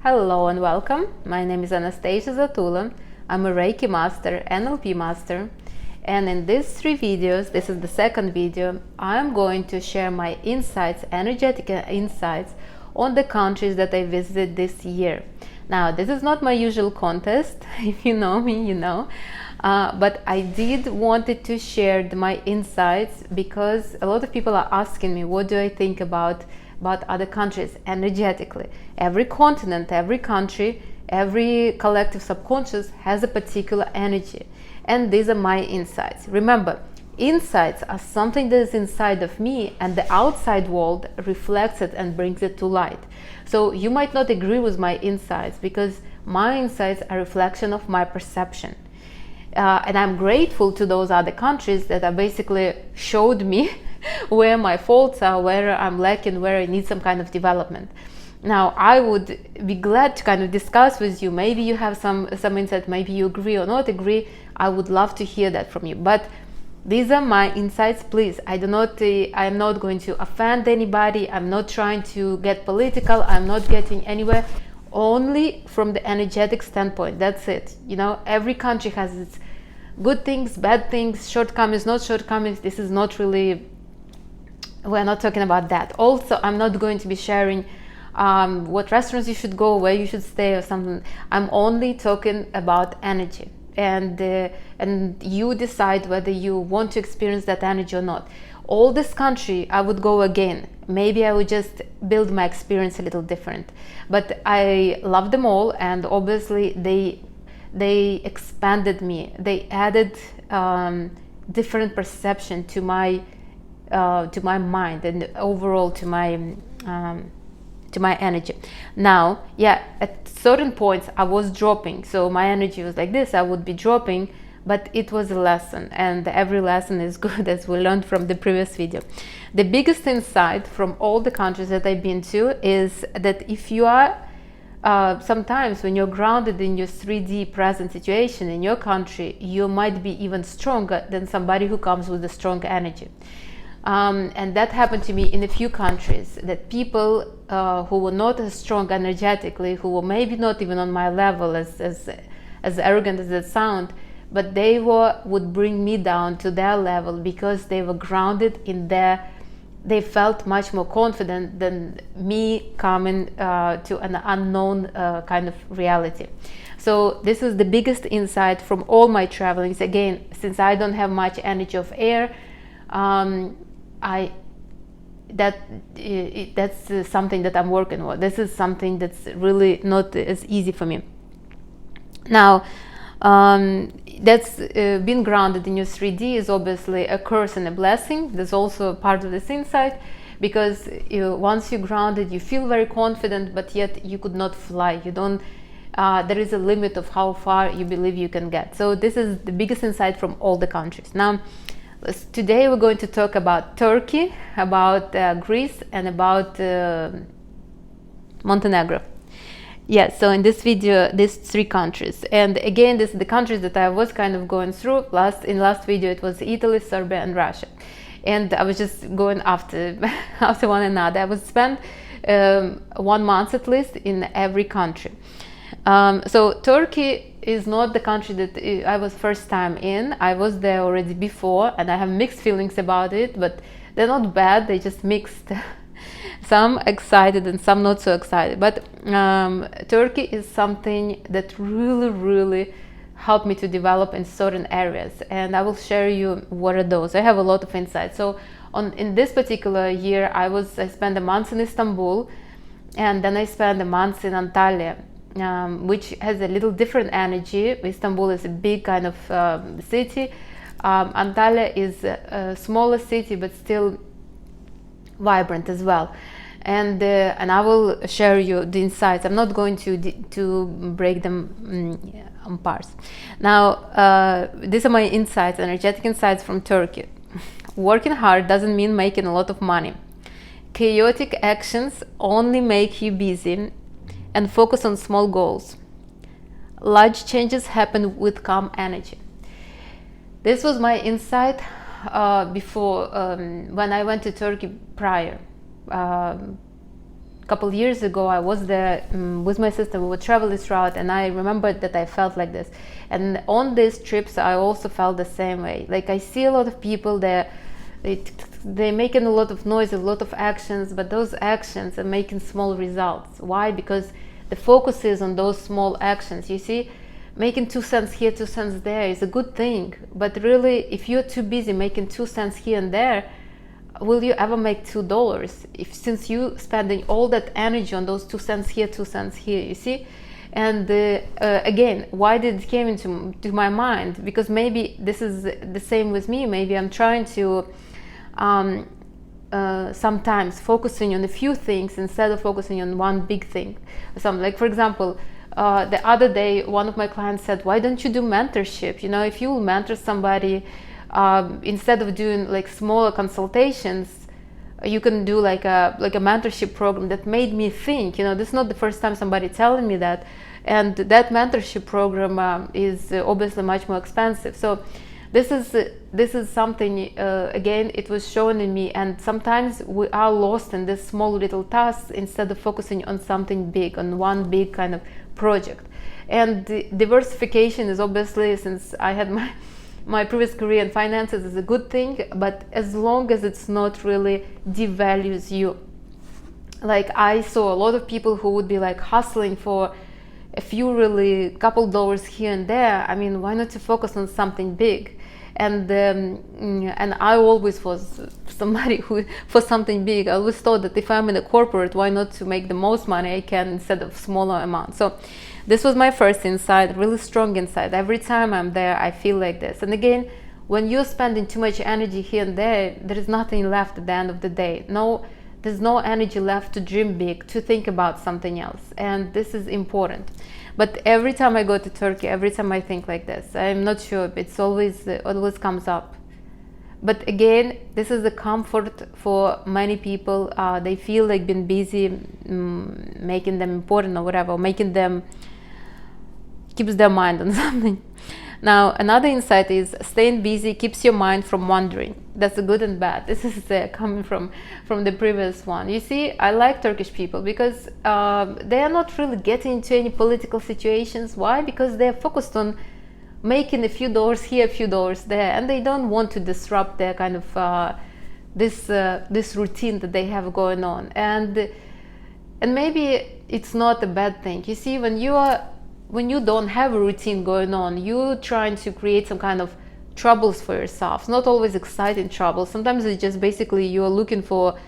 Hello and welcome. My name is Anastasia Zatula. I'm a Reiki master, NLP master, and in these 3 videos, this is the second video, I'm going to share my insights, energetic insights on the countries that I visited this year. Now, this is not my usual contest. If you know me, you know. But I did wanted to share my insights because a lot of people are asking me, what do I think about other countries energetically? Every continent, every country, every collective subconscious has a particular energy, and these are my insights. Remember, insights are something that is inside of me, and the outside world reflects it and brings it to light. So you might not agree with my insights because my insights are a reflection of my perception. And I'm grateful to those other countries that are basically showed me where my faults are, where I'm lacking, where I need some kind of development. Now, I would be glad to kind of discuss with you. Maybe you have some insight, maybe you agree or not agree. I would love to hear that from you. But these are my insights, please. I'm not going to offend anybody. I'm not trying to get political. I'm not getting anywhere. Only from the energetic standpoint. That's it. You know, every country has its good things, bad things, shortcomings, not shortcomings. This is not really, we're not talking about that. Also, I'm not going to be sharing what restaurants you should go, where you should stay or something. I'm only talking about energy, and you decide whether you want to experience that energy or not. All this country, I would go again. Maybe I would just build my experience a little different. But I love them all, and obviously they expanded me. They added different perception to my mind and overall to my energy. Now, yeah, at certain points I was dropping, so my energy was like this. I would be dropping, but it was a lesson, and every lesson is good, as we learned from the previous video. The biggest insight from all the countries that I've been to is that if you are sometimes when you're grounded in your 3D present situation in your country, you might be even stronger than somebody who comes with a strong energy. And that happened to me in a few countries, that people who were not as strong energetically, who were maybe not even on my level, as arrogant as that sound, but they would bring me down to their level because they were grounded in they felt much more confident than me coming to an unknown kind of reality. So this is the biggest insight from all my travelings. Again, since I don't have much energy of air, that's something that I'm working on. This is something that's really not as easy for me. Now, that's being grounded in your 3D is obviously a curse and a blessing. There's also part of this insight, because once you're grounded, you feel very confident, but yet you could not fly. You don't. There is a limit of how far you believe you can get. So this is the biggest insight from all the countries. Now, today we're going to talk about Turkey, about Greece, and about Montenegro. Yes, so in this video, these 3 countries. And again, this is the countries that I was kind of going through. In last video, it was Italy, Serbia, and Russia. And I was just going after one another. I would spend 1 month at least in every country. So Turkey is not the country that I was first time in. I was there already before, and I have mixed feelings about it, but they're not bad, they just mixed. Some excited and some not so excited. But Turkey is something that really, really helped me to develop in certain areas, and I will share you what are those. I have a lot of insights. So in this particular year, I spent a month in Istanbul, and then I spent a month in Antalya, which has a little different energy. Istanbul is a big kind of city. Antalya is a smaller city, but still vibrant as well. And I will share you the insights. I'm not going to break them on parts. Now, these are my insights, energetic insights from Turkey. Working hard doesn't mean making a lot of money. Chaotic actions only make you busy, and focus on small goals. Large changes happen with calm energy. This was my insight before, when I went to Turkey prior. couple years ago, I was there with my sister. We would travel this route, and I remembered that I felt like this. And on these trips, I also felt the same way. Like, I see a lot of people there, they're making a lot of noise, a lot of actions, but those actions are making small results. Why? Because the focus is on those small actions. You see, making 2 cents here, 2 cents there is a good thing, but really, if you're too busy making 2 cents here and there, will you ever make $2? If, since you spending all that energy on those 2 cents here, 2 cents here, you see. And again, why did it came into my mind? Because maybe this is the same with me. Maybe I'm trying to sometimes focusing on a few things instead of focusing on one big thing. Something like, for example, the other day, one of my clients said, why don't you do mentorship? You know, if you mentor somebody, instead of doing like smaller consultations, you can do like a mentorship program. That made me think, you know, this is not the first time somebody telling me that. And that mentorship program is obviously much more expensive. So this is something, again, it was shown in me. And sometimes we are lost in this small little tasks instead of focusing on something big, on one big kind of project. And diversification is obviously, since I had my previous career in finances, is a good thing, but as long as it's not really devalues you. Like, I saw a lot of people who would be like hustling for a few really couple dollars here and there. I mean, why not to focus on something big? And I always was somebody who, for something big, I always thought that if I'm in a corporate, why not to make the most money I can instead of smaller amounts? So this was my first insight, really strong insight. Every time I'm there, I feel like this. And again, when you're spending too much energy here and there is nothing left at the end of the day. There's no energy left to dream big, to think about something else. And this is important. But every time I go to Turkey, every time I think like this, I'm not sure, it's always comes up. But again, this is a comfort for many people. They feel like being busy, making them important or whatever, making them, keeps their mind on something. Now, another insight is staying busy keeps your mind from wandering. That's a good and bad. This is coming from the previous one. You see, I like Turkish people because they are not really getting into any political situations. Why? Because they're focused on making a few dollars here, a few dollars there, and they don't want to disrupt their kind of this routine that they have going on. And maybe it's not a bad thing. You see, when you don't have a routine going on, you're trying to create some kind of troubles for yourself. It's not always exciting troubles. Sometimes it's just basically you're looking for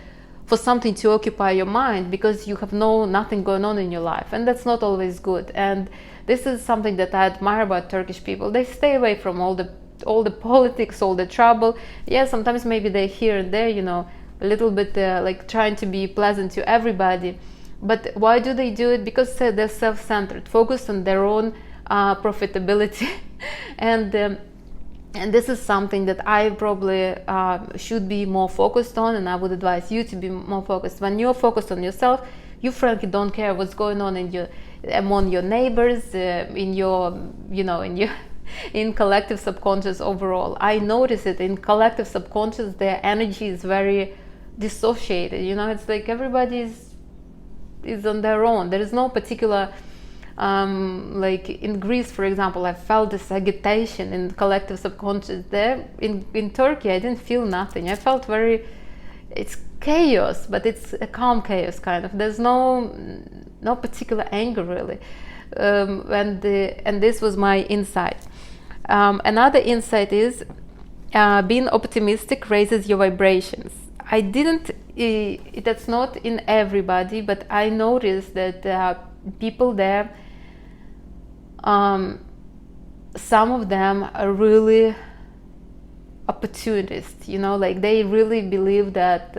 something to occupy your mind because you have nothing going on in your life, and that's not always good. And this is something that I admire about Turkish people. They stay away from all the politics, all the trouble. Yeah, sometimes maybe they're here and there, you know, a little bit like trying to be pleasant to everybody. But why do they do it? Because they're self-centered, focused on their own profitability. And this is something that I probably should be more focused on, and I would advise you to be more focused. When you're focused on yourself, you frankly don't care what's going on among your neighbors, in collective subconscious overall. I notice it in collective subconscious, their energy is very dissociated. You know, it's like everybody is on their own. There is no particular like in Greece, for example, I felt this agitation in collective subconscious. There in Turkey, I didn't feel nothing. I felt it's chaos, but it's a calm chaos kind of. There's no particular anger really. And this was my insight. Another insight is being optimistic raises your vibrations. I didn't, that's not in everybody, but I noticed that people there, some of them are really opportunists, you know, like they really believe that,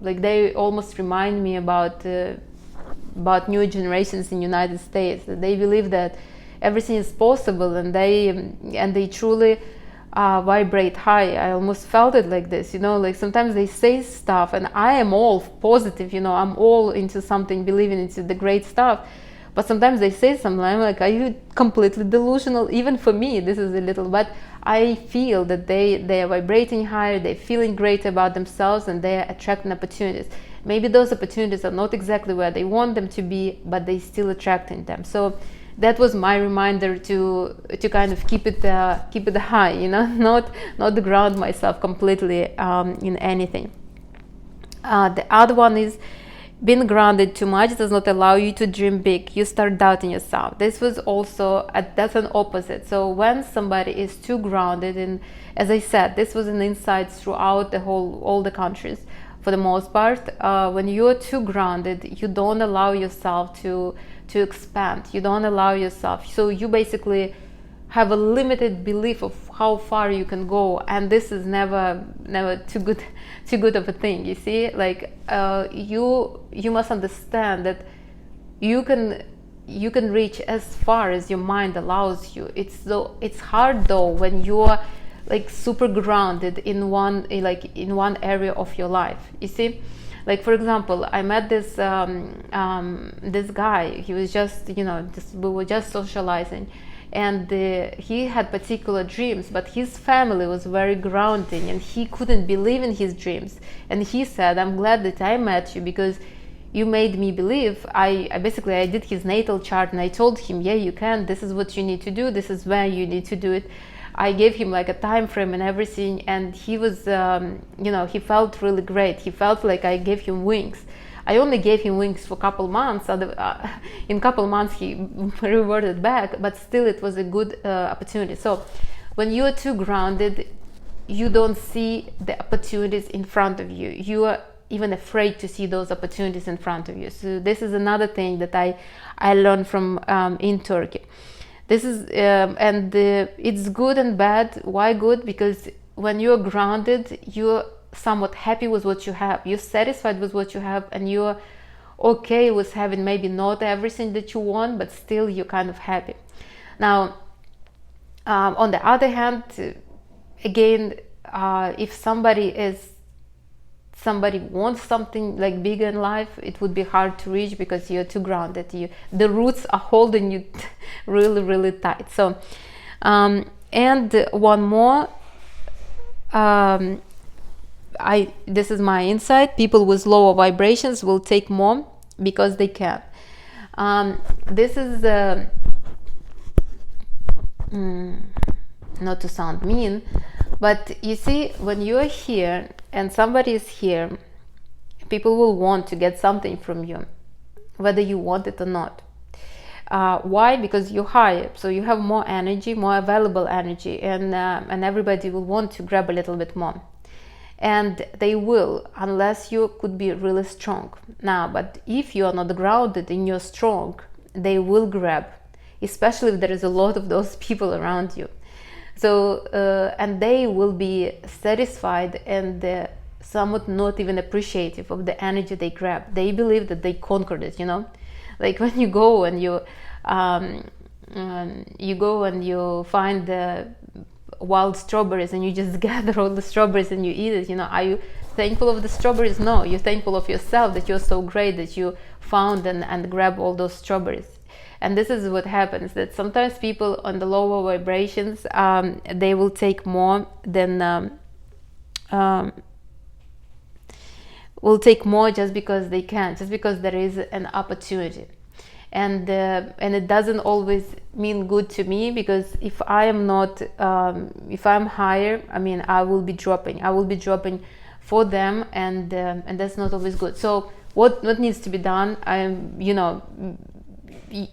like they almost remind me about new generations in United States. That they believe that everything is possible, and they truly vibrate high. I almost felt it like this, you know, like sometimes they say stuff and I am all positive, you know, I'm all into something, believing into the great stuff, but sometimes they say something, I'm like, are you completely delusional? Even for me, this is a little, but I feel that they are vibrating higher, they're feeling great about themselves, and they're attracting opportunities. Maybe those opportunities are not exactly where they want them to be, but they still attracting them. So that was my reminder to kind of keep it high, you know, not ground myself completely in anything. The other one is, being grounded too much does not allow you to dream big. You start doubting yourself. This was also that's an opposite. So when somebody is too grounded, and as I said, this was an insight throughout all the countries for the most part. When you're too grounded, you don't allow yourself to expand. You don't allow yourself. So you basically have a limited belief of how far you can go, and this is never too good of a thing. You see, like you must understand that you can reach as far as your mind allows you. It's hard though when you're like super grounded in one area of your life. You see, like for example, I met this this guy. He was just, we were just socializing, and he had particular dreams, but his family was very grounding, and he couldn't believe in his dreams. And he said, "I'm glad that I met you, because you made me believe." I did his natal chart, and I told him, yeah, you can, this is what you need to do, this is where you need to do it. I gave him like a time frame and everything, and he was he felt really great. He felt like I gave him wings. I only gave him wings for a couple months. In a couple months he reverted back, but still it was a good opportunity. So when you are too grounded, you don't see the opportunities in front of you. You are even afraid to see those opportunities in front of you. So this is another thing that I learned from in Turkey. This is it's good and bad. Why good? Because when you're grounded, you're somewhat happy with what you have. You're satisfied with what you have, and you're okay with having maybe not everything that you want, but still you're kind of happy. Now, on the other hand, again, if somebody wants something like bigger in life, it would be hard to reach because you're too grounded. The roots are holding you really, really tight. So, and one more, this is my insight: people with lower vibrations will take more because they can. This is not to sound mean, but you see, when you're here and somebody is here, people will want to get something from you, whether you want it or not. Why? Because you're higher, so you have more energy, more available energy, and everybody will want to grab a little bit more. And they will, unless you could be really strong. Now, but if you are not grounded and you're strong, they will grab, especially if there is a lot of those people around you. So, and they will be satisfied and somewhat not even appreciative of the energy they grab. They believe that they conquered it, like when you go and you find the wild strawberries and you just gather all the strawberries and you eat it. Are you thankful of the strawberries? No, you're thankful of yourself, that you're so great that you found and grab all those strawberries. And this is what happens, that sometimes people on the lower vibrations, they will take more than will take more just because they can, just because there is an opportunity. And it doesn't always mean good to me, because if I am not, if I'm higher, I will be dropping for them, and that's not always good. So what needs to be done?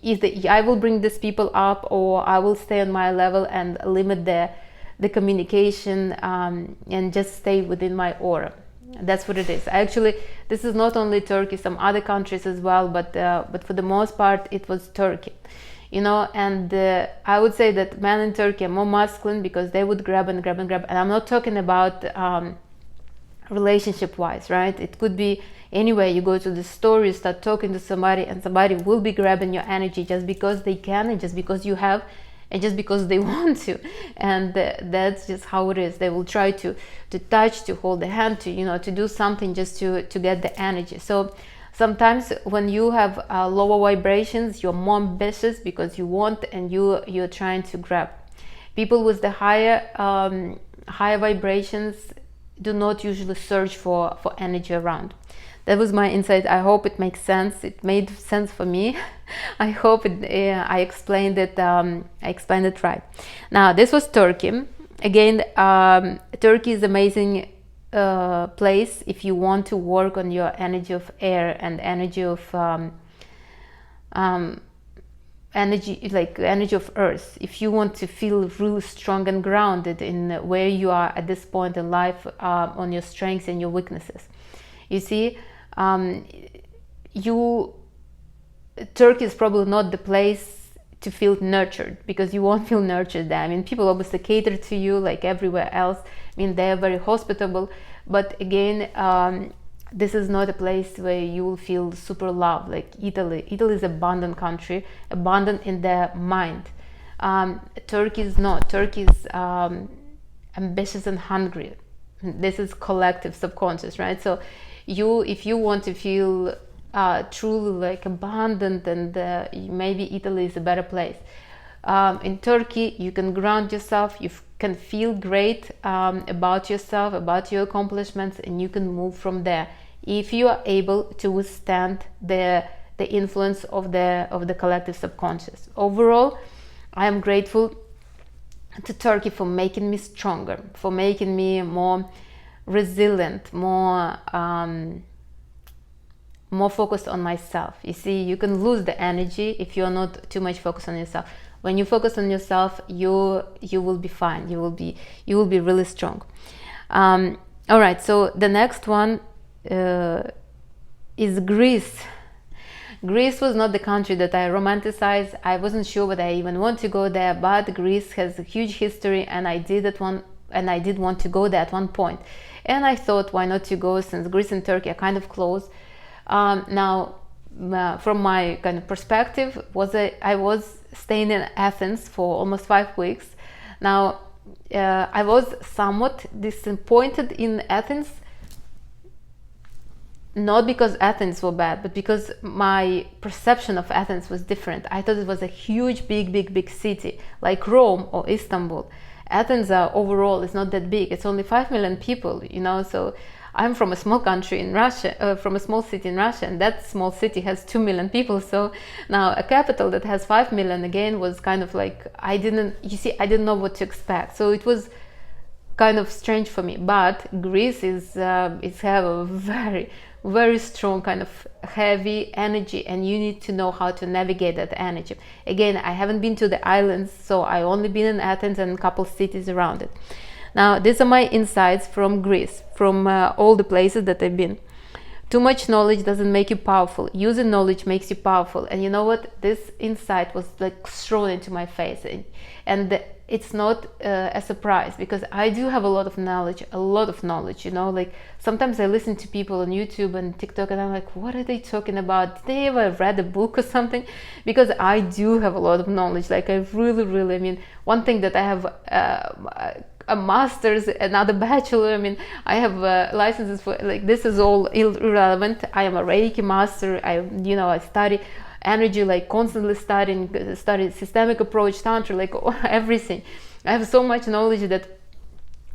Either I will bring these people up, or I will stay on my level and limit the communication, and just stay within my aura. That's what it is. Actually, this is not only Turkey, some other countries as well, but for the most part it was Turkey, and I would say that men in Turkey are more masculine, because they would grab and grab and grab. And I'm not talking about relationship wise, right? It could be anyway. You go to the store, you start talking to somebody, and somebody will be grabbing your energy just because they can, and just because you have, and just because they want to. And that's just how it is. They will try to touch, to hold the hand, to do something just to get the energy. So sometimes when you have lower vibrations, you're more ambitious because you want, and you're trying to grab. People with the higher vibrations do not usually search for energy around. That was my insight. I hope it makes sense. It made sense for me. I hope I explained it. I explained it right. Now this was Turkey. Again, Turkey is amazing place if you want to work on your energy of air and energy of energy of earth. If you want to feel really strong and grounded in where you are at this point in life, on your strengths and your weaknesses. You see, Turkey is probably not the place to feel nurtured, because you won't feel nurtured there. I mean, people obviously cater to you like everywhere else. I mean, they are very hospitable, but again, this is not a place where you will feel super loved like Italy. Italy is an abundant country, abundant in their mind. Turkey is not. Turkey is ambitious and hungry. This is collective subconscious, right? So if you want to feel truly like abundant, and maybe Italy is a better place. In Turkey, you can ground yourself, you can feel great about yourself, about your accomplishments, and you can move from there if you are able to withstand the influence of the collective subconscious. Overall, I am grateful to Turkey for making me stronger, for making me more resilient, more focused on myself. You see, you can lose the energy if you're not too much focused on yourself. When you focus on yourself, you will be fine. You will be really strong. All right. So the next one is Greece. Greece was not the country that I romanticized. I wasn't sure whether I even want to go there, but Greece has a huge history, and I did want to go there at one point. And I thought, why not to go, since Greece and Turkey are kind of close. Now, from my kind of perspective, I was staying in Athens for almost 5 weeks. Now, I was somewhat disappointed in Athens, not because Athens were bad, but because my perception of Athens was different. I thought it was a huge, big city, like Rome or Istanbul. Athens overall is not that big. It's only 5 million people, so I'm from a small country in Russia, from a small city in Russia, and that small city has 2 million people. So now a capital that has 5 million again was kind of like, I didn't know what to expect. So it was kind of strange for me. But Greece is have a very, very strong kind of heavy energy, and you need to know how to navigate that energy. Again, I haven't been to the islands, so I only been in Athens and a couple cities around it. Now, these are my insights from Greece, from all the places that I've been. Too much knowledge doesn't make you powerful. Using knowledge makes you powerful. And you know what? This insight was like thrown into my face. And it's not a surprise, because I do have a lot of knowledge, like sometimes I listen to people on YouTube and TikTok and I'm like, what are they talking about? Did they ever read a book or something? Because I do have a lot of knowledge. Like I really, I mean, one thing that I have a master's, another bachelor. I mean, I have licenses for, like, this is all irrelevant. I am a Reiki master. I study energy, like constantly study systemic approach, tantra, like everything. I have so much knowledge that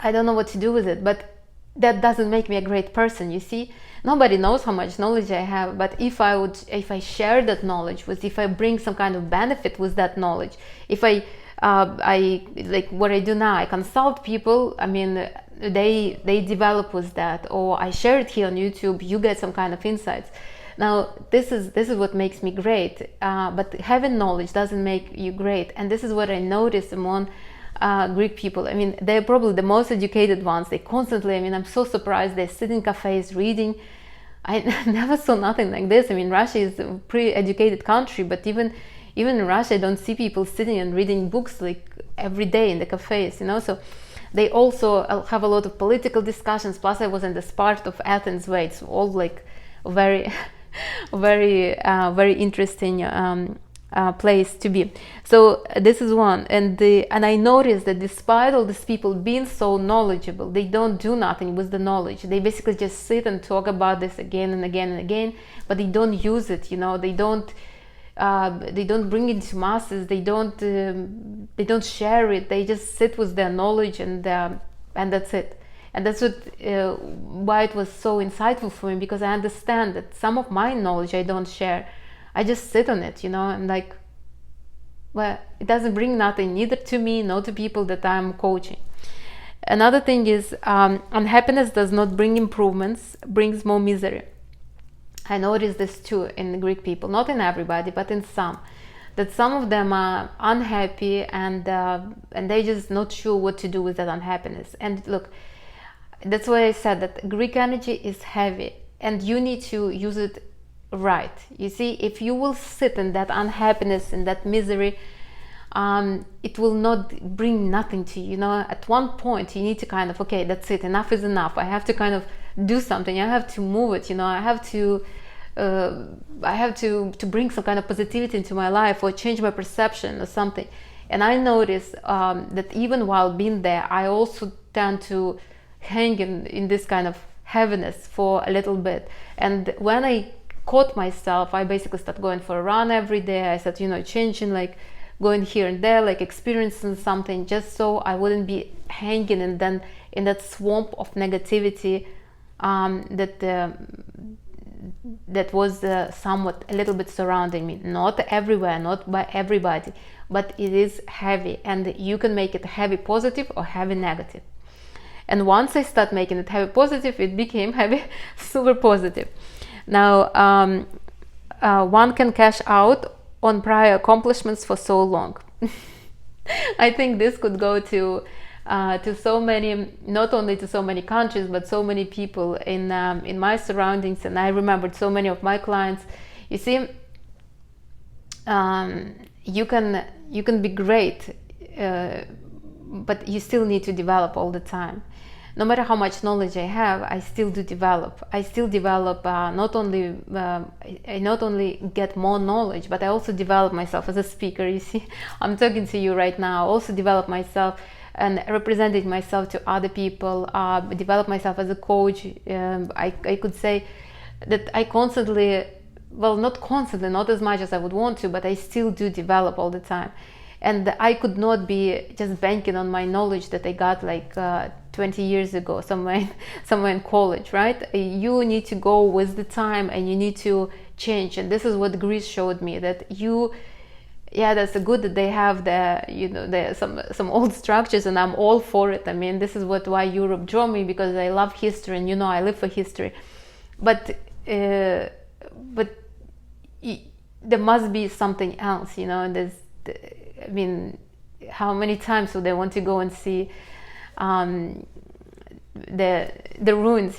I don't know what to do with it, but that doesn't make me a great person. You see, nobody knows how much knowledge I have, but if I share that knowledge if I bring some kind of benefit with that knowledge, if I like what I do now, I consult people. I mean, they develop with that, or I share it here on YouTube. You get some kind of insights. Now, this is what makes me great. But having knowledge doesn't make you great, and this is what I noticed among Greek people. I mean, they're probably the most educated ones. They constantly. I mean, I'm so surprised. They sit in cafes reading. I never saw nothing like this. I mean, Russia is a pretty educated country, but even in Russia, I don't see people sitting and reading books like every day in the cafes, So they also have a lot of political discussions. Plus, I was in this part of Athens where it's all like very, very interesting place to be. So this is one, and I noticed that despite all these people being so knowledgeable, they don't do nothing with the knowledge. They basically just sit and talk about this again and again and again, but they don't use it. They don't. they don't bring it to masses, they don't share it, they just sit with their knowledge, and that's it. And that's what why it was so insightful for me, because I understand that some of my knowledge I don't share. I just sit on it, and like, well, it doesn't bring nothing, neither to me nor to people that I'm coaching. Another thing is, unhappiness does not bring improvements, brings more misery. I noticed this too in Greek people, not in everybody, but in some, that some of them are unhappy, and they're just not sure what to do with that unhappiness. And look, that's why I said that Greek energy is heavy, and you need to use it right. You see, if you will sit in that unhappiness and that misery, it will not bring nothing to you. At one point you need to kind of, okay, that's it, enough is enough. I have to kind of do something, I have to move it, I have to bring some kind of positivity into my life, or change my perception or something. And I noticed that even while being there, I also tend to hang in this kind of heaviness for a little bit. And when I caught myself, I basically started going for a run every day. I started changing, like going here and there, like experiencing something, just so I wouldn't be hanging and then in that swamp of negativity that was somewhat a little bit surrounding me. Not everywhere, not by everybody, but it is heavy, and you can make it heavy positive or heavy negative. And once I start making it heavy positive, it became heavy super positive. Now, one can cash out on prior accomplishments for so long. I think this could go to so many, not only to so many countries, but so many people in my surroundings. And I remembered so many of my clients. You see, you can be great, but you still need to develop all the time. No matter how much knowledge I have, I still do develop. I still develop. Not only get more knowledge, but I also develop myself as a speaker. You see, I'm talking to you right now. I also develop myself and representing myself to other people. Develop myself as a coach. I could say that I constantly, well, not constantly, not as much as I would want to, but I still do develop all the time. And I could not be just banking on my knowledge that I got like 20 years ago somewhere in college, right? You need to go with the time, and you need to change. And this is what Greece showed me, that that's good that they have some old structures, and I'm all for it. I mean, this is why Europe drew me, because I love history, and I live for history. But there must be something else, I mean, how many times would I want to go and see the ruins?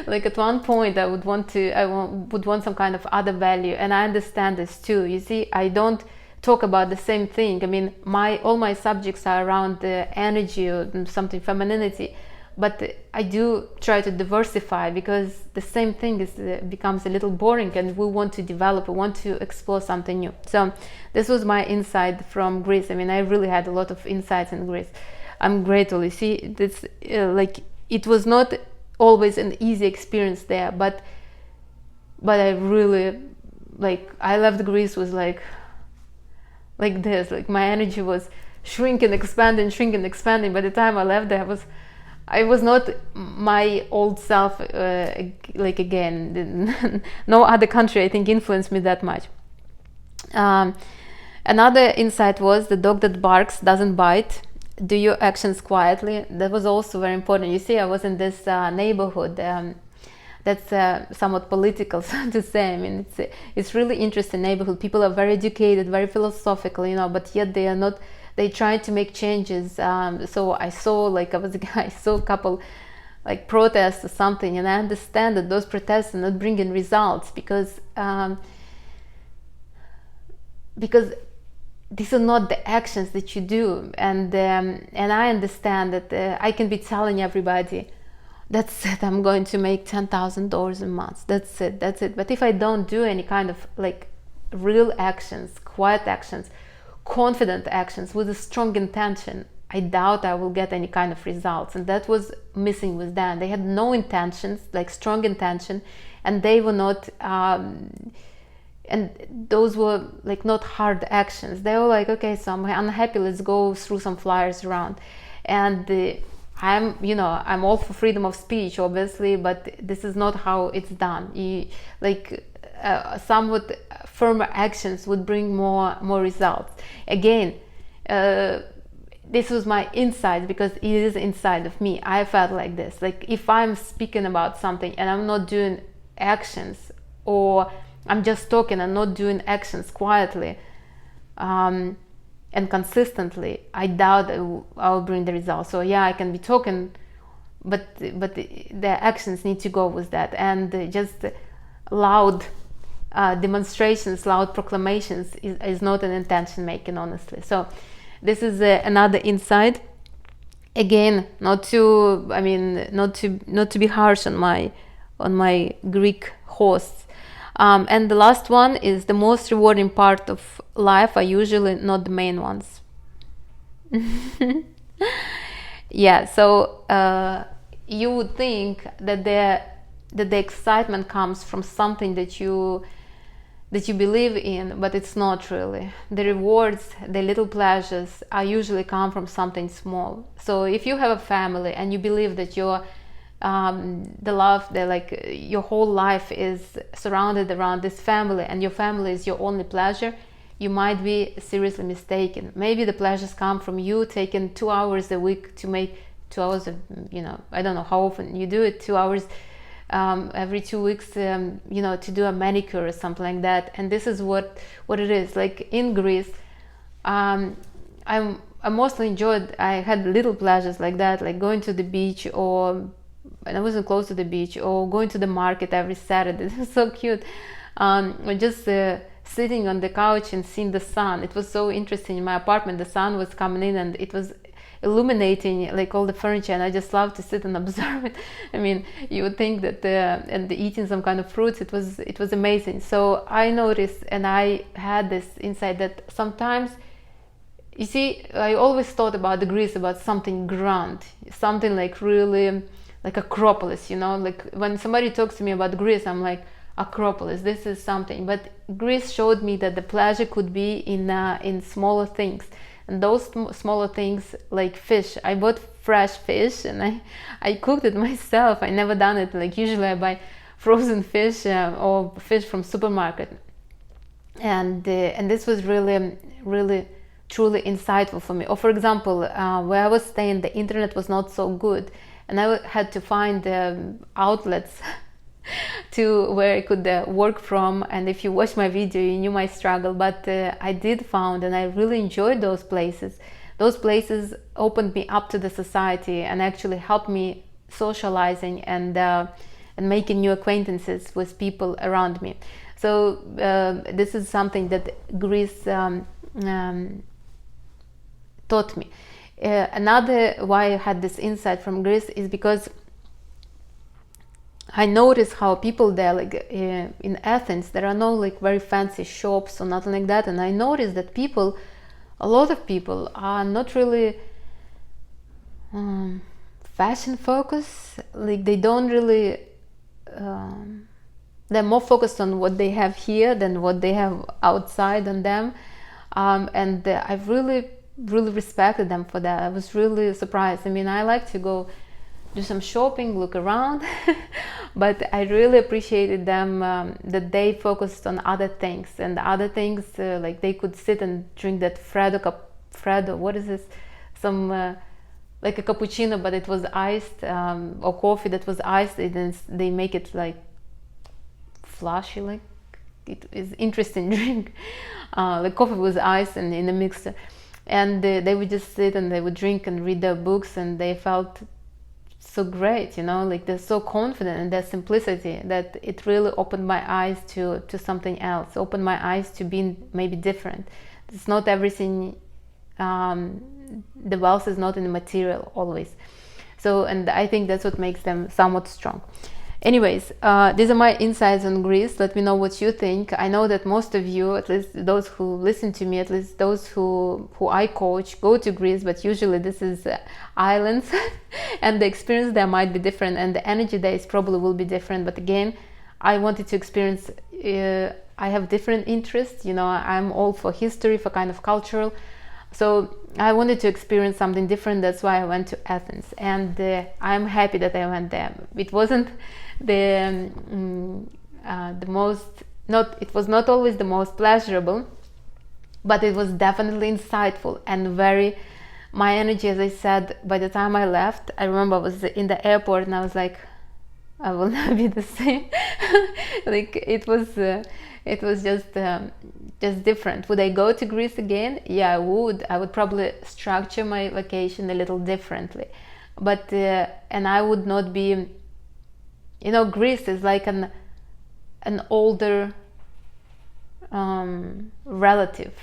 Like at one point I would want some kind of other value, and I understand this too. You see, I don't talk about the same thing. I mean, all my subjects are around the energy or something femininity, but I do try to diversify, because the same thing becomes a little boring, and we want to develop, we want to explore something new. So this was my insight from Greece. I mean, I really had a lot of insights in Greece. I'm grateful. You see, this it was not always an easy experience there, but I really, I left Greece with like this, like my energy was shrinking, expanding. By the time I left there, I was not my old self again. No other country, I think, influenced me that much. Another insight was, the dog that barks doesn't bite. Do your actions quietly. That was also very important. You see, I was in this neighborhood that's somewhat political, so to say. I mean, it's really interesting neighborhood. People are very educated, very philosophical, but yet they are not. They tried to make changes. So I saw, I saw a couple protests or something, and I understand that those protests are not bringing results, because these are not the actions that you do. And I understand that I can be telling everybody, that's it, I'm going to make $10,000 a month. That's it. But if I don't do any kind of real actions, quiet actions, confident actions with a strong intention, I doubt I will get any kind of results. And that was missing with them. They had no intentions, strong intention, and they were not and those were like not hard actions. They were like, okay, so I'm unhappy, let's go through some flyers around. And I'm all for freedom of speech, obviously, but this is not how it's done. Somewhat firmer actions would bring more results. Again, this was my insight, because it is inside of me. I felt like this, like if I'm speaking about something and I'm not doing actions, or I'm just talking and not doing actions quietly and consistently, I doubt I'll bring the results. So yeah, I can be talking, but the actions need to go with that. And just loud demonstrations, loud proclamations is not an intention making, honestly. So this is another insight. Again, not to be harsh on my Greek hosts. And the last one is the most rewarding part of life are usually not the main ones. Yeah, so you would think that the excitement comes from something that you believe in, but it's not really. The rewards, the little pleasures are usually come from something small. So if you have a family and you believe that your whole life is surrounded around this family, and your family is your only pleasure, you might be seriously mistaken. Maybe the pleasures come from you taking 2 hours a week to make 2 hours of, I don't know how often you do it, 2 hours every 2 weeks, to do a manicure or something like that. And this is what it is. Like in Greece, I mostly enjoyed, I had little pleasures like that, like going to the beach, and I wasn't close to the beach, or going to the market every Saturday. It was so cute. Or just sitting on the couch and seeing the sun. It was so interesting. In my apartment, the sun was coming in and it was illuminating like all the furniture, and I just loved to sit and observe it. I mean, you would think that and eating some kind of fruits, it was amazing. So I noticed, and I had this insight that sometimes, you see, I always thought about the Greece about something grand, something like really like Acropolis, like when somebody talks to me about Greece, I'm like, Acropolis, this is something. But Greece showed me that the pleasure could be in smaller things. And those smaller things, like fish, I bought fresh fish and I cooked it myself. I never done it. Like usually I buy frozen fish or fish from supermarket. And this was really, really, truly insightful for me. Or for example, where I was staying, the internet was not so good, and I had to find outlets to where I could work from. And if you watch my video, you knew my struggle, but I did found, and I really enjoyed those places. Those places opened me up to the society and actually helped me socializing and making new acquaintances with people around me. So this is something that Greece taught me. Another why I had this insight from Greece is because I noticed how people there, like in Athens, there are no like very fancy shops or nothing like that, and I noticed that a lot of people are not really fashion focused. Like they don't really, they're more focused on what they have here than what they have outside on them, and I've really respected them for that. I was really surprised. I mean, I like to go do some shopping, look around, but I really appreciated them that they focused on other things, and the other things like they could sit and drink that Freddo, what is this? Some like a cappuccino, but it was iced, or coffee that was iced, and then they make it like flashy, like it is interesting drink. Like coffee was iced and in a mixer, and they would just sit and they would drink and read their books, and they felt so great, like they're so confident in their simplicity that it really opened my eyes to something else, opened my eyes to being maybe different. It's not everything, the wealth is not in the material always. So, and I think that's what makes them somewhat strong. Anyways, these are my insights on Greece. Let me know what you think. I know that most of you, at least those who listen to me, at least those who I coach, go to Greece, but usually this is islands and the experience there might be different, and the energy there is probably will be different. But again, I wanted to experience I have different interests. You know, I'm all for history, for kind of cultural. So I wanted to experience something different. That's why I went to Athens, and I'm happy that I went there. It wasn't the most, not, it was not always the most pleasurable, but it was definitely insightful and very, my energy, as I said, by the time I left, I remember I was in the airport and I was like, I will not be the same. Like it was just different. Would I go to Greece again? Yeah, I would. I would probably structure my vacation a little differently, but and I would not be, you know, Greece is like an older relative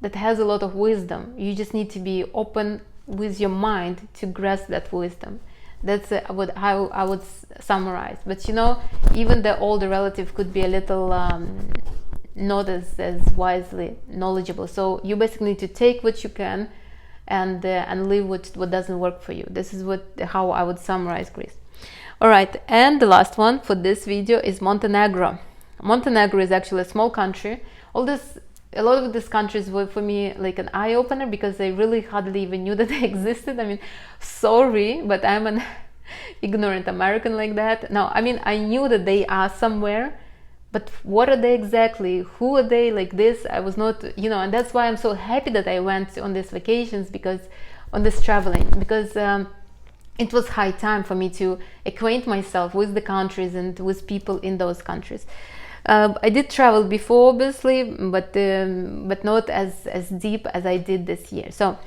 that has a lot of wisdom. You just need to be open with your mind to grasp that wisdom. That's how I would summarize. But you know, even the older relative could be a little not as wisely knowledgeable. So you basically need to take what you can and leave what doesn't work for you. This is how I would summarize Greece. All right, and the last one for this video is Montenegro. Montenegro is actually a small country. A lot of these countries were for me like an eye-opener because I really hardly even knew that they existed. I mean, sorry, but I'm an ignorant American like that. No, I mean, I knew that they are somewhere, but what are they exactly? Who are they? Like this, I was not, you know, and that's why I'm so happy that I went on these vacations, because on this traveling, because it was high time for me to acquaint myself with the countries and with people in those countries. I did travel before, obviously, but not as deep as I did this year. So,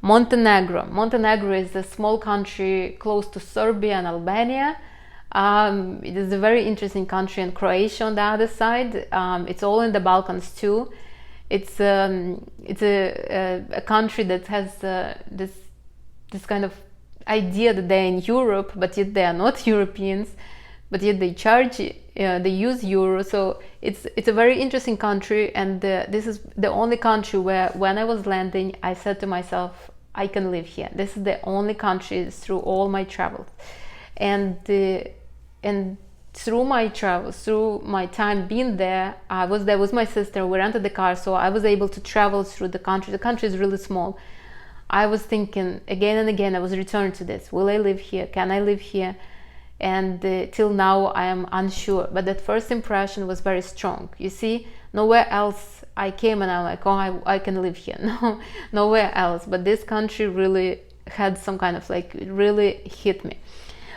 Montenegro. Montenegro is a small country close to Serbia and Albania. It is a very interesting country, and Croatia on the other side. It's all in the Balkans too. It's a country that has this kind of idea that they're in Europe, but yet they are not Europeans. But yet they charge, they use euro. So it's a very interesting country, and this is the only country where, when I was landing, I said to myself, I can live here. This is the only country through all my travels, and through my travels, through my time being there, I was there with my sister. We rented the car, so I was able to travel through the country. The country is really small. I was thinking again and again. I was returning to this. Will I live here? Can I live here? And till now I am unsure, but that first impression was very strong. You see, nowhere else I came and I'm like, oh, I can live here. No, nowhere else. But this country really had some kind of like, it really hit me.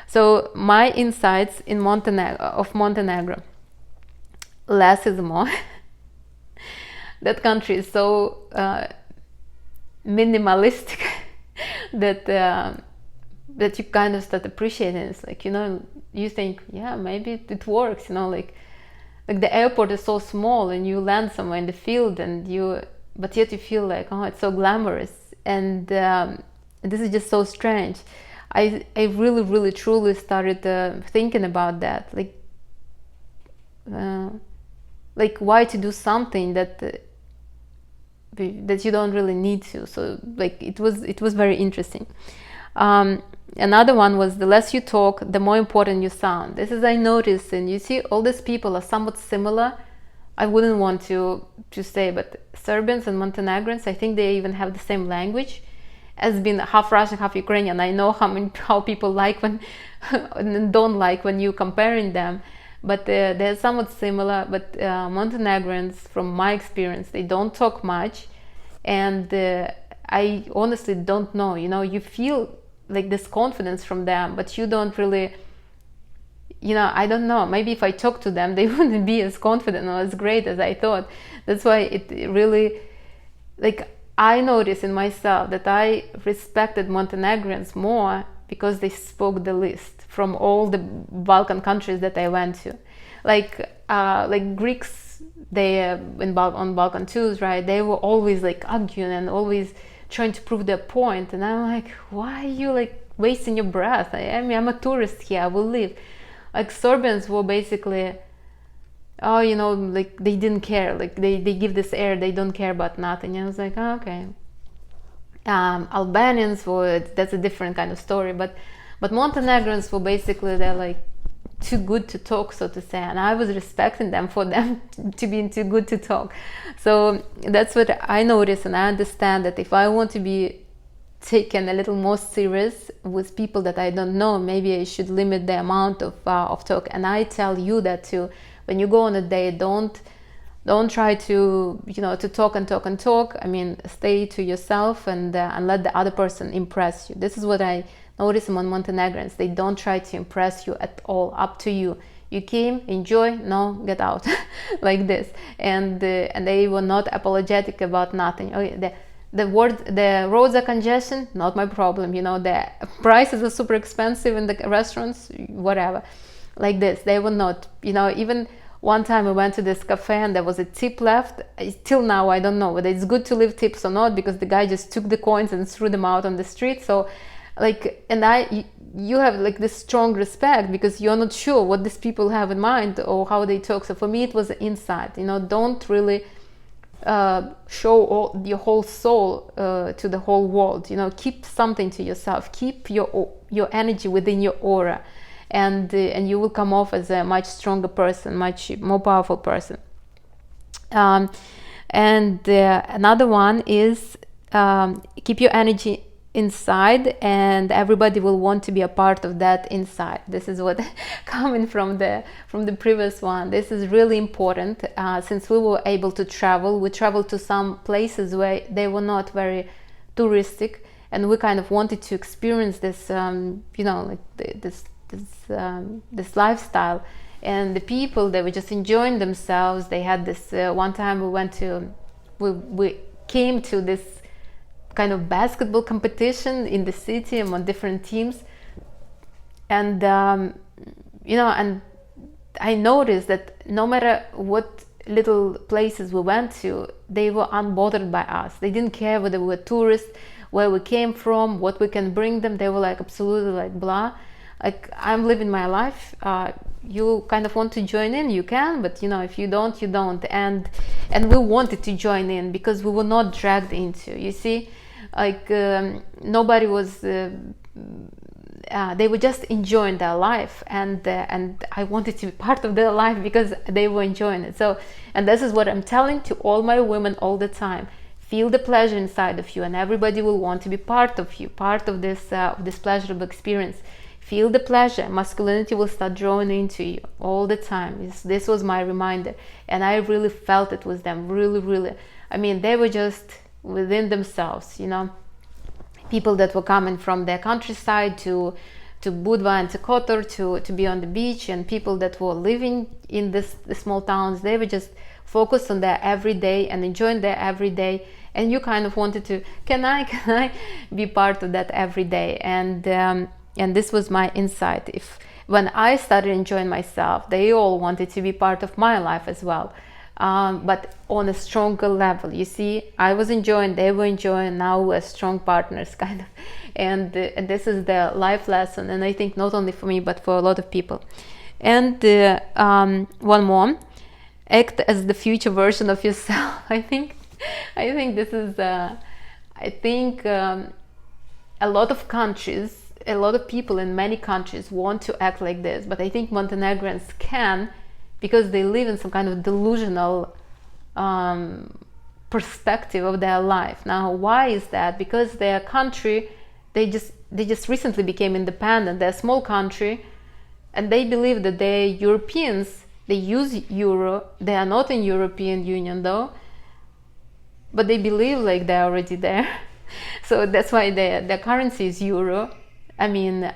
So my insights in Montenegro, less is more. That country is so minimalistic that you kind of start appreciating it. It's like, you know, you think, yeah, maybe it works, you know, like the airport is so small and you land somewhere in the field but yet you feel like, oh, it's so glamorous, and this is just so strange. I really, really, truly started thinking about that, like why to do something that you don't really need to. So like it was very interesting. Another one was, the less you talk, the more important you sound. This is I noticed, and you see all these people are somewhat similar. I wouldn't want to say, but Serbians and Montenegrins, I think they even have the same language. As being half Russian, half Ukrainian, I know how people like when and don't like when you comparing them, but they're somewhat similar. But Montenegrins, from my experience, they don't talk much, and I honestly don't know. You know, you feel like this confidence from them, but you don't really, you know, I don't know, maybe if I talk to them they wouldn't be as confident or as great as I thought. That's why it really, like, I noticed in myself that I respected Montenegrins more because they spoke the least from all the Balkan countries that I went to. Like Greeks, they on Balkan tours, right, they were always like arguing and always trying to prove their point, and I'm like, why are you like wasting your breath? I mean, I'm a tourist here, I will leave. Like Serbians were basically, oh, you know, like they didn't care, like they give this air, they don't care about nothing. And I was like, oh, okay. Albanians were, that's a different kind of story, but Montenegrins were basically, they're like, too good to talk, so to say, and I was respecting them for them to be too good to talk. So that's what I notice, and I understand that if I want to be taken a little more serious with people that I don't know, maybe I should limit the amount of talk. And I tell you that too. When you go on a date, don't try to to talk and talk and talk. I mean, stay to yourself and let the other person impress you. This is what I notice among Montenegrins. They don't try to impress you at all. Up to you. You came, enjoy, no, get out, like this. And they were not apologetic about nothing. The roads are congestion, not my problem. The prices are super expensive in the restaurants, whatever, like this. They were not, even one time we went to this cafe and there was a tip left. Till now I don't know whether it's good to leave tips or not, because the guy just took the coins and threw them out on the street. So you have like this strong respect, because you're not sure what these people have in mind or how they talk. So for me it was an insight. Don't really show your whole soul to the whole world. Keep something to yourself. Keep your energy within your aura, and you will come off as a much stronger person, much more powerful person. Another one is keep your energy inside, and everybody will want to be a part of that inside. This is what coming from the previous one. This is really important. Since we were able to travel, we traveled to some places where they were not very touristic, and we kind of wanted to experience this this lifestyle. And the people, they were just enjoying themselves. They had this one time we came to this kind of basketball competition in the city among different teams, and and I noticed that no matter what little places we went to, they were unbothered by us. They didn't care whether we were tourists, where we came from, what we can bring them. They were like absolutely like blah, like I'm living my life. You kind of want to join in, you can, but if you don't, you don't. And we wanted to join in because we were not dragged into, you see, like nobody was they were just enjoying their life, and I wanted to be part of their life because they were enjoying it. So, and this is what I'm telling to all my women all the time: feel the pleasure inside of you, and everybody will want to be part of you, part of this pleasurable experience. Feel the pleasure. Masculinity will start drawing into you all the time. This was my reminder, and I really felt it with them. Really, really. I mean, they were just within themselves, people that were coming from their countryside to Budva and to Kotor to be on the beach, and people that were living in the small towns. They were just focused on their everyday and enjoying their everyday, and you kind of wanted to, can I be part of that everyday? And this was my insight. When I started enjoying myself, they all wanted to be part of my life as well. But on a stronger level, you see, I was enjoying, they were enjoying, now we're strong partners, kind of. And this is the life lesson, and I think not only for me, but for a lot of people. And one more, act as the future version of yourself. I think this is, a lot of countries, a lot of people in many countries want to act like this, but I think Montenegrins can, because they live in some kind of delusional perspective of their life. Now, why is that? Because their country, they just recently became independent. They're a small country, and they believe that they're Europeans. They use euro. They are not in European Union though, but they believe like they're already there. So that's why their currency is euro. I mean,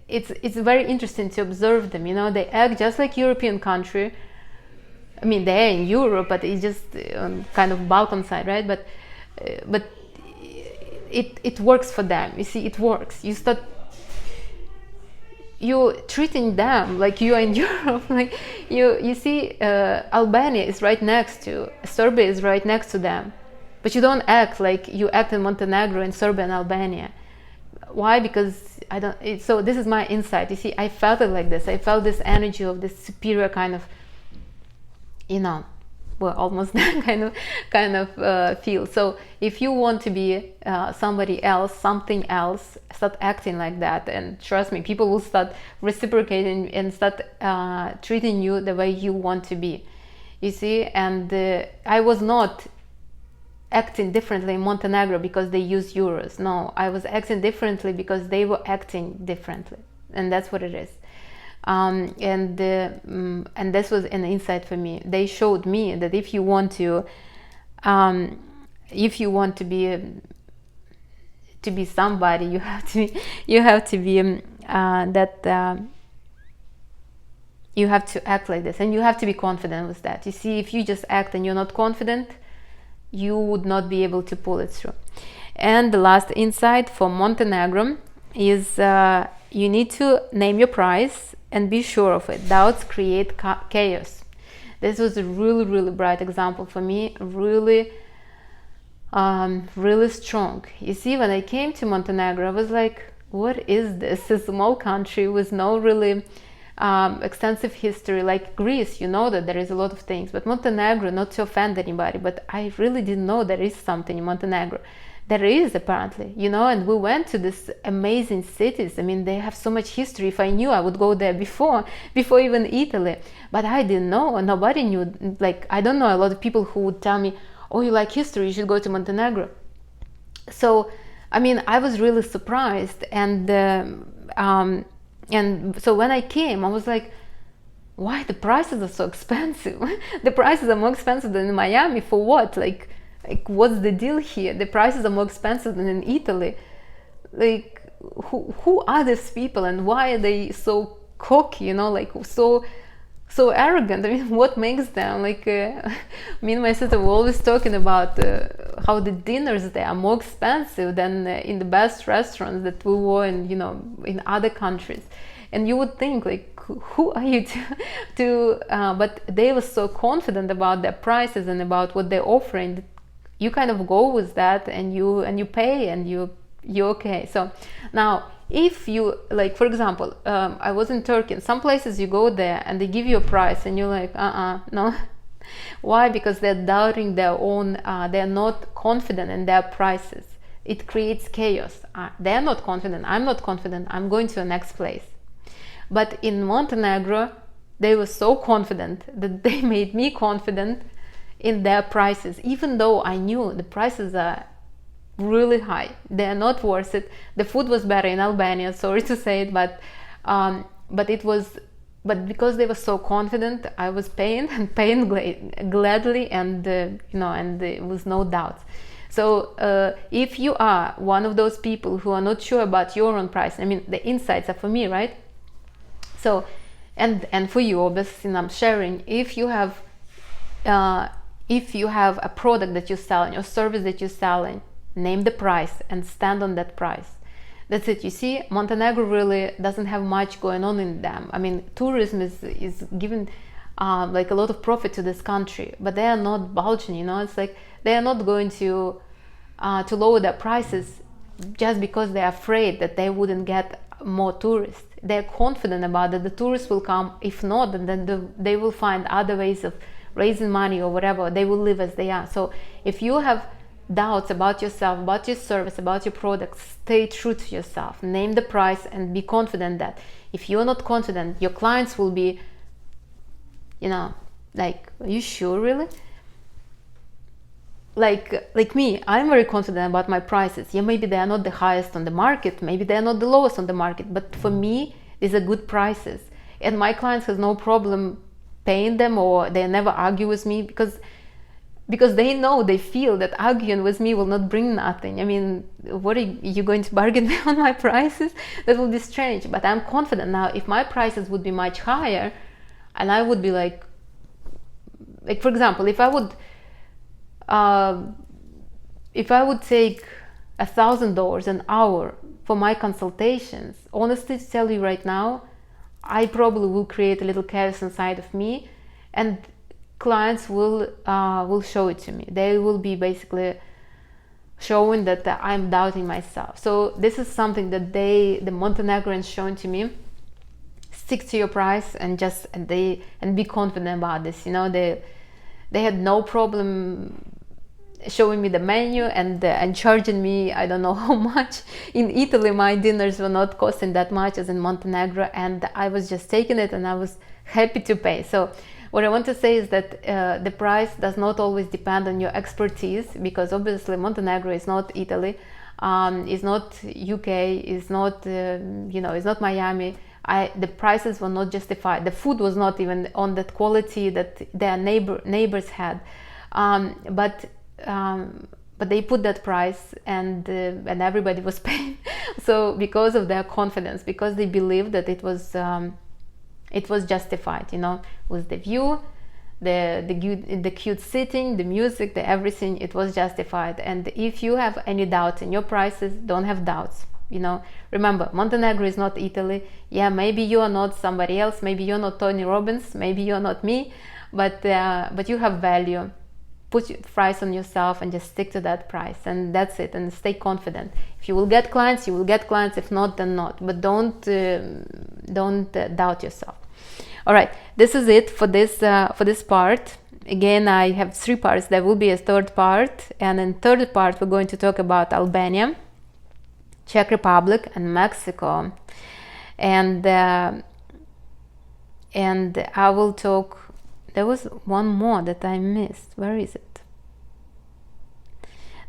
it's very interesting to observe them. They act just like European country. I mean, they're in Europe, but it's just kind of Balkan side, right? But it works for them. You see, it works. You're treating them like you are in Europe. Like you see, Albania is right next to Serbia, is right next to them, but you don't act like you act in Montenegro, in Serbia, and Albania. Why? Because I don't. So this is my insight. You see, I felt it like this. I felt this energy of this superior kind of, well, almost that kind of feel. So if you want to be somebody else, something else, start acting like that, and trust me, people will start reciprocating and start treating you the way you want to be. You see, and I was not acting differently in Montenegro because they use euros. No, I was acting differently because they were acting differently, and that's what it is. And this was an insight for me. They showed me that if you want to be somebody, you have to you have to act like this, and you have to be confident with that. You see, if you just act and you're not confident, you would not be able to pull it through. And the last insight for Montenegro is you need to name your price and be sure of it. Doubts create chaos. This was a really bright example for me, really strong. You see, when I came to Montenegro, I was like, what is this? A small country with no really extensive history, like Greece. You know that there is a lot of things, but Montenegro, not to offend anybody, but I really didn't know there is something in Montenegro. There is, apparently, you know, and we went to these amazing cities. I mean, they have so much history. If I knew, I would go there before even Italy, but I didn't know. Nobody knew. Like, I don't know a lot of people who would tell me, oh, you like history, you should go to Montenegro. So, I mean, I was really surprised, and so when I came, I was like, why the prices are so expensive? The prices are more expensive than in Miami. For what? Like what's the deal here? The prices are more expensive than in Italy. Like, who are these people, and why are they so cocky, you know, like so arrogant? I mean, what makes them like me and my sister were always talking about how the dinners there are more expensive than in the best restaurants that we were in, you know, in other countries. And you would think, like, who are you to but they were so confident about their prices and about what they're offering that you kind of go with that, and you pay, and you're okay. So now, if you, like, for example, I was in Turkey, and some places you go there and they give you a price and you're like, no. Why? Because they're doubting their own, they're not confident in their prices. It creates chaos. They're not confident, I'm not confident, I'm going to the next place. But in Montenegro, they were so confident that they made me confident in their prices, even though I knew the prices are really high. They are not worth it. The food was better in Albania, sorry to say it, but because they were so confident, I was paying gladly, and you know, and with no doubts. So if you are one of those people who are not sure about your own price, I mean, the insights are for me, right? So, and for you, obviously, I'm sharing. If you have a product that you're selling or service that you're selling, name the price and stand on that price. That's it. You see, Montenegro really doesn't have much going on in them. I mean, tourism is giving like a lot of profit to this country, but they are not bulging, you know. It's like they are not going to lower their prices just because they're afraid that they wouldn't get more tourists. They're confident about that the tourists will come. If not, then they will find other ways of raising money or whatever. They will live as they are. So if you have doubts about yourself, about your service, about your product, stay true to yourself. Name the price and be confident that if you're not confident, your clients will be, you know, like, are you sure, really? Like me, I'm very confident about my prices. Yeah, maybe they are not the highest on the market, maybe they are not the lowest on the market, but for me, these are good prices. And my clients has no problem paying them, or they never argue with me, because they know, they feel that arguing with me will not bring nothing. I mean, what are you going to bargain on my prices? That would be strange. But I'm confident now. If my prices would be much higher, and I would be like for example, if I would take $1,000 an hour for my consultations, honestly, to tell you right now, I probably will create a little chaos inside of me, and clients will show it to me. They will be basically showing that I'm doubting myself. So this is something that the Montenegrins shown to me. Stick to your price and be confident about this. You know, they had no problem showing me the menu and charging me I don't know how much. In Italy my dinners were not costing that much as in Montenegro, and I was just taking it and I was happy to pay. So what I want to say is that the price does not always depend on your expertise, because obviously Montenegro is not Italy, is not UK, is not is not Miami. The prices were not justified. The food was not even on that quality that their neighbors had, but they put that price, and everybody was paying. So because of their confidence, because they believed that it was justified, with the view, the cute sitting, the music, the everything, it was justified. And if you have any doubts in your prices, don't have doubts. Remember, Montenegro is not Italy. Yeah, maybe you are not somebody else, maybe you're not Tony Robbins, maybe you're not me, but you have value. Put your price on yourself and just stick to that price, and that's it. And stay confident. If you will get clients, you will get clients. If not, then not. But don't doubt yourself. All right, this is it for this part. Again, I have 3 parts. There will be a 3rd part, and in 3rd part we're going to talk about Albania, Czech Republic, and Mexico, and I will talk. There was one more that I missed. Where is it?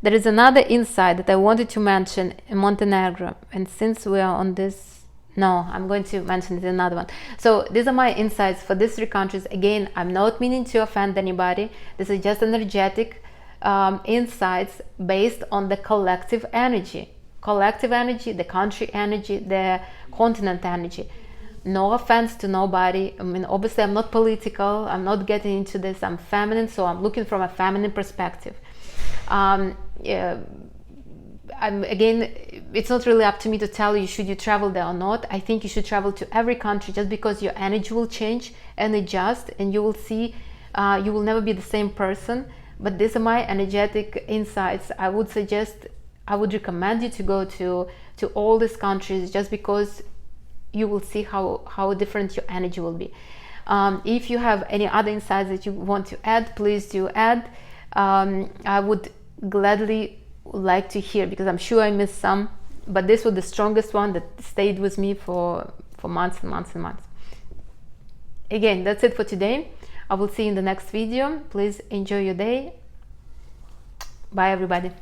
There is another insight that I wanted to mention in Montenegro, and since we are on this, no, I'm going to mention it in another one. So these are my insights for these 3 countries. Again, I'm not meaning to offend anybody. This is just energetic insights based on the collective energy, the country energy, the continent energy. No offense to nobody. I mean, obviously I'm not political, I'm not getting into this. I'm feminine, so I'm looking from a feminine perspective. Again, it's not really up to me to tell you should you travel there or not. I think you should travel to every country, just because your energy will change and adjust, and you will see you will never be the same person. But these are my energetic insights. I would recommend you to go to all these countries, just because you will see how different your energy will be. If you have any other insights that you want to add, please do add. I would gladly like to hear, because I'm sure I missed some, but this was the strongest one that stayed with me for months and months and months. Again, that's it for today. I will see you in the next video. Please enjoy your day. Bye everybody.